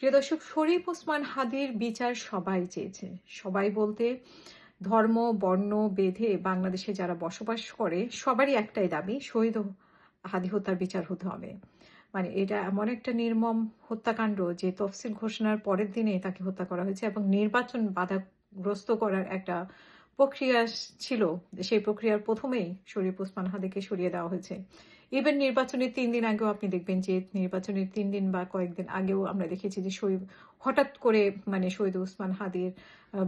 প্রিয় দর্শক, শরীফ ওসমান হাদির বিচার সবাই চেয়েছে। সবাই বলতে ধর্ম বর্ণ বেঁধে বাংলাদেশে যারা বসবাস করে সবারই একটাই দাবি, শহীদ হাদি হত্যার বিচার হতে হবে। মানে এটা এমন একটা নির্মম হত্যাকাণ্ড যে তফসিল ঘোষণার পরের দিনে তাকে হত্যা করা হয়েছে এবং নির্বাচন বাধাগ্রস্ত করার একটা প্রক্রিয়া ছিল। সেই প্রক্রিয়ার প্রথমেই শরীফ ওসমান হাদিকে সরিয়ে দেওয়া হয়েছে। ইভেন নির্বাচনের 3 দিন আগেও আপনি দেখবেন যে নির্বাচনের 3 দিন বা কয়েকদিন আগেও আমরা দেখেছি যে হঠাৎ করে মানে শহীদ ওসমান হাদির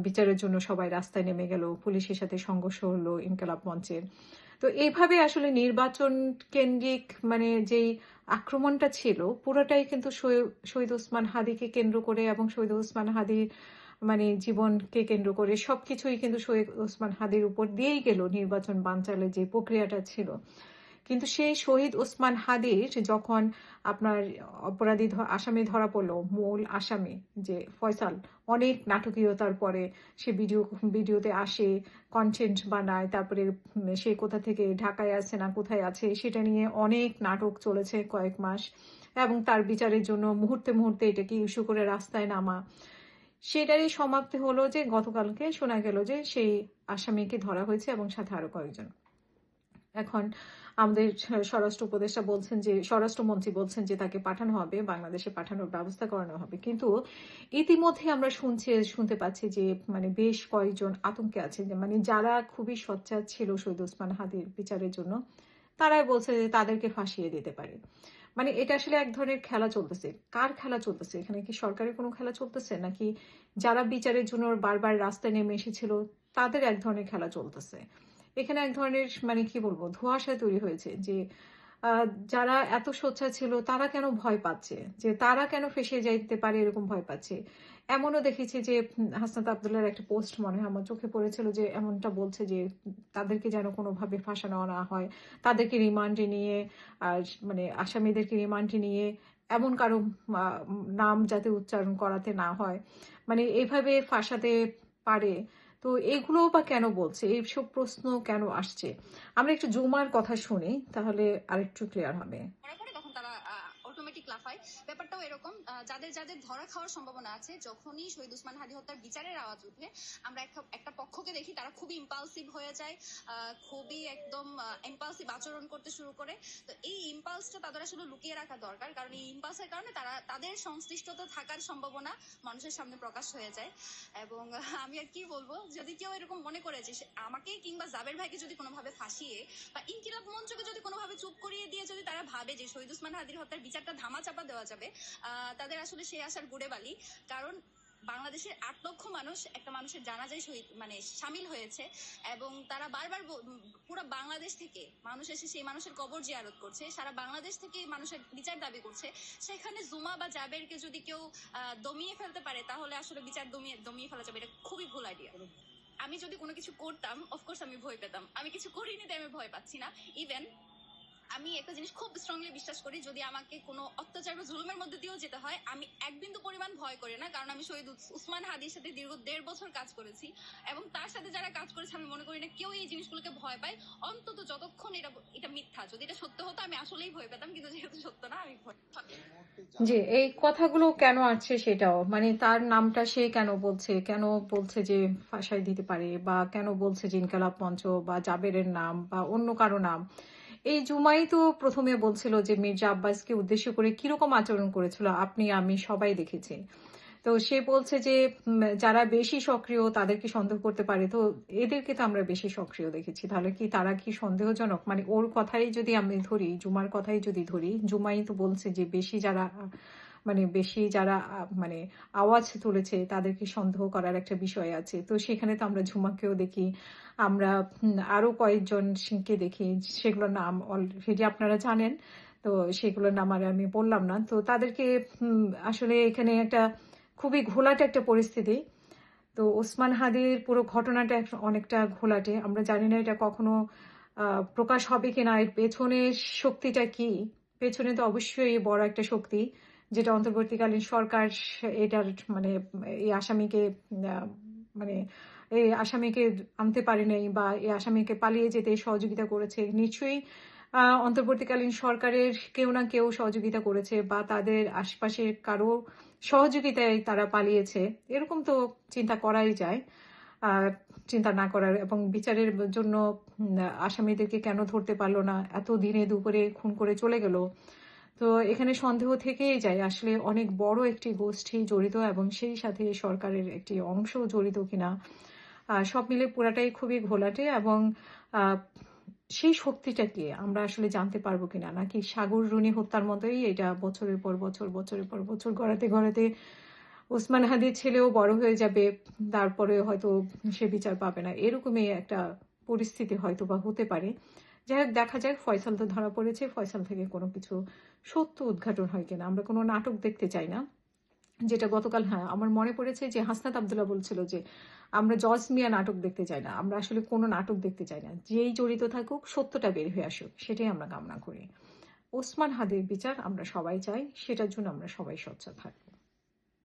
বিচারের জন্য সবাই রাস্তায় নেমে গেল, পুলিশের সাথে সংঘর্ষ হলো ইনকালাব মঞ্চের। তো এইভাবে আসলে নির্বাচন কেন্দ্রিক মানে যেই আক্রমণটা ছিল পুরোটাই কিন্তু শহীদ ওসমান হাদিকে কেন্দ্র করে এবং শহীদ ওসমান হাদির মানে জীবনকে কেন্দ্র করে সবকিছুই কিন্তু শহীদ ওসমান হাদির উপর দিয়েই গেল নির্বাচন বানচালের যে প্রক্রিয়াটা ছিল। কিন্তু সেই শহীদ ওসমান হাদির যখন আপনার অপরাধী আসামি ধরা পড়লো, মূল আসামি যে ফয়সাল, অনেক নাটকীয়তার পরে সে ভিডিওতে আসে, কন্টেন্ট বানায়, তারপরে সে কোথা থেকে ঢাকায় আছে না কোথায় আছে সেটা নিয়ে অনেক নাটক চলেছে কয়েক মাস, এবং তার বিচারের জন্য মুহূর্তে মুহূর্তে এটাকে ইস্যু করে রাস্তায় নামা। সেটারই সমাপ্তি হলো যে গতকালকে শোনা গেল যে সেই আসামিকে ধরা হয়েছে এবং সাথে আরো কয়েকজন। এখন আমাদের স্বরাষ্ট্র উপদেষ্টা বলছেন যে স্বরাষ্ট্রমন্ত্রী বলছেন যে তাকে পাঠানো হবে, বাংলাদেশে পাঠানোর ব্যবস্থা করানো হবে। কিন্তু ইতিমধ্যে আমরা শুনতে পাচ্ছি যে মানে বেশ কয়েকজন আতঙ্কে আছে, যে মানে যারা খুবই সোচ্চার ছিল শহীদ ওসমান হাদির বিচারের জন্য, তারাই বলছে যে তাদেরকে ফাঁসিয়ে দিতে পারে। মানে এটা আসলে এক ধরনের খেলা চলতেছে। কার খেলা চলতেছে এখানে? কি সরকারের কোনো খেলা চলতেছে, নাকি যারা বিচারের জন্য বারবার রাস্তায় নেমে এসেছিল তাদের এক ধরনের খেলা চলতেছে? এখানে এক ধরনের মানে কি বলবো ধোঁয়াশা তৈরি হয়েছে যে যারা এত সোচ্চার ছিল তারা কেন ভয় পাচ্ছে, যে তারা কেন ফেঁসে যাইতে পারে এরকম ভয় পাচ্ছে। এমনও দেখেছি যে হাসনাত আবদুল্লাহর একটা পোস্ট মনে হয় আমার চোখে পড়েছিল, যে এমনটা বলছে যে তাদেরকে যেন কোনোভাবে ফাঁসানো না হয়, তাদেরকে রিমান্ডে নিয়ে আর মানে আসামিদেরকে রিমান্ডে নিয়ে এমন কারো নাম যাতে উচ্চারণ করাতে না হয়, মানে এইভাবে ফাঁসাতে পারে। তো এগুলোও বা কেন বলছে, এইসব প্রশ্ন কেন আসছে? আমরা একটু জুমার কথা শুনি, তাহলে আরেকটু ক্লিয়ার হবে। তখন তারা অটোমেটিক লাফায়। ব্যাপারটাও এরকম, যাদের যাদের ধরা খাওয়ার সম্ভাবনা আছে, যখনই শহীদ ওসমান হাদি হত্যার বিচারের আওয়াজ উঠে আমরা একটা পক্ষকে দেখি তারা খুবই ইম্পালসিভ হয়ে যায়, খুবই একদম ইম্পালসিভ আচরণ করতে শুরু করে। তো এই ইম্পালসটা তাদের আসলে লুকিয়ে রাখা দরকার, কারণ এই ইম্পালসের কারণে তাদের সংশ্লিষ্টতা থাকার সম্ভাবনা মানুষের সামনে প্রকাশ হয়ে যায়। এবং আমি আর কি বলবো, যদি কেউ এরকম মনে করে যে আমাকে কিংবা জাবের ভাইকে যদি কোনোভাবে ফাঁসিয়ে বা ইনকিলাব মঞ্চকে যদি কোনোভাবে চুপ করিয়ে দিয়ে যদি তারা ভাবে যে শহীদ ওসমান হাদির হত্যার বিচারটা ধামাচাপা দেওয়া যাবে, তাদের আসলে সেই আশার গুড়ে বালি। কারণ বাংলাদেশের 8 লক্ষ মানুষ একটা মানুষের জানাজায় শহীদ মানে সামিল হয়েছে, এবং তারা বারবার পুরো বাংলাদেশ থেকে মানুষ এসে সেই মানুষের কবর জিয়ারত করছে, সারা বাংলাদেশ থেকে মানুষের বিচার দাবি করছে। সেখানে জুমা বা জাবেরকে যদি কেউ দমিয়ে ফেলতে পারে, তাহলে আসলে বিচার দমিয়ে ফেলা যাবে। এটা খুবই ভুল আইডিয়া। আমি যদি কোনো কিছু করতাম, অফকোর্স আমি ভয় পেতাম। আমি কিছু করিনি তাই আমি ভয় পাচ্ছি না। ইভেন আমি একটা জিনিস খুব স্ট্রংলি বিশ্বাস করি, যদি আমাকে কোনো অত্যাচার বা জুলুমের মধ্যে দিয়েও যেতে হয়, আমি এক বিন্দু পরিমাণ ভয় করি না। কারণ আমি শহীদ ওসমান হাদির সাথে দীর্ঘ 1.5 বছর কাজ করেছি, এবং তার সাথে যারা কাজ করেছে আমি মনে করি না কেউ এই জিনিসগুলোকে ভয় পায়, অন্তত যতক্ষণ এটা মিথ্যা। যদি এটা সত্য হতো আমি আসলেই ভয় পেতাম, কিন্তু যেহেতু সত্য না, আমি ভয় পাই। যে এই কথাগুলো কেন আছে সেটাও মানে তার নামটা সে কেন বলছে, কেন বলছে যে ফাঁসাই দিতে পারে, বা কেন বলছে যে ইনকালাব মঞ্চ বা জাবেরের নাম বা অন্য কারো নাম। এই জুমাই তো প্রথমে বলছিল যে মির্জা আব্বাসকে উদ্দেশ্য করে কিরকম আচরণ করেছিল আপনি আমি সবাই দেখেছি। তো সে বলছে যে যারা বেশি সক্রিয় তাদেরকে সন্দেহ করতে পারে, তো এদেরকে তো আমরা বেশি সক্রিয় দেখেছি, তাহলে কি তারা কি সন্দেহজনক? মানে ওর কথাই যদি আমি ধরি, জুমার কথাই যদি ধরি, জুমাই তো বলছে যে বেশি যারা মানে আওয়াজ তুলেছে তাদেরকে সন্দেহ করার একটা বিষয় আছে। তো সেখানে তো আমরা ঝুমাকেও দেখি, আমরা আরো কয়েকজনকে দেখি, সেগুলোর নাম অলরেডি আপনারা জানেন। তো সেগুলোর নাম আর আমি বললাম না। তো তাদেরকে আসলে এখানে একটা খুবই ঘোলাটে একটা পরিস্থিতি। তো ওসমান হাদির পুরো ঘটনাটা অনেকটা ঘোলাটে। আমরা জানি না এটা কখনো প্রকাশ হবে কিনা, এর পেছনে শক্তিটা কি। পেছনে তো অবশ্যই বড় একটা শক্তি, যেটা অন্তর্বর্তীকালীন সরকার এটার মানে এই আসামিকে আহ, মানে এই আসামিকে আনতে পারে নাই, বা এই আসামিকে পালিয়ে যেতে সহযোগিতা করেছে নিশ্চয়ই। অন্তর্বর্তীকালীন সরকারের কেউ না কেউ সহযোগিতা করেছে বা তাদের আশপাশের কারো সহযোগিতায় তারা পালিয়েছে, এরকম তো চিন্তা করাই যায়। আহ, চিন্তা না করার এবং বিচারের জন্য আসামিদেরকে কেন ধরতে পারলো না, এত দিনে দুপুরে খুন করে চলে গেল। তো এখানে সন্দেহ থেকেই যায় আসলে অনেক বড় একটি গোষ্ঠী জড়িত এবং সেই সাথে সরকারের একটি অংশ জড়িত কিনা। সব মিলে পুরাটাই খুবই ঘোলাটে এবং আহ, সেই শক্তিটাকে আমরা আসলে জানতে পারবো কিনা, নাকি সাগর রুনি হত্যার মতোই এটা বছরের পর বছর বছরের পর বছর গড়াতে গড়াতে ওসমান হাদির ছেলেও বড় হয়ে যাবে, তারপরে হয়তো সে বিচার পাবে না, এরকমই একটা পরিস্থিতি হয়তো বা হতে পারে। যাই হোক, দেখা যাক। ফয়সাল তো ধরা পড়েছে, ফয়সাল থেকে কোনো কিছু সত্য উদ্ঘাটন হয় কিনা। আমরা কোনো নাটক দেখতে চাই না, যেটা গতকাল, হ্যাঁ আমার মনে পড়েছে যে হাসনাত আব্দুল্লাহ বলছিল যে আমরা জজ মিয়া নাটক দেখতে চাই না, আমরা আসলে কোনো নাটক দেখতে চাই না, যেই জড়িত থাকুক সত্যটা বের হয়ে আসুক, সেটাই আমরা কামনা করি। ওসমান হাদির বিচার আমরা সবাই চাই, সেটার জন্য আমরা সবাই সোচ্চার থাকবো।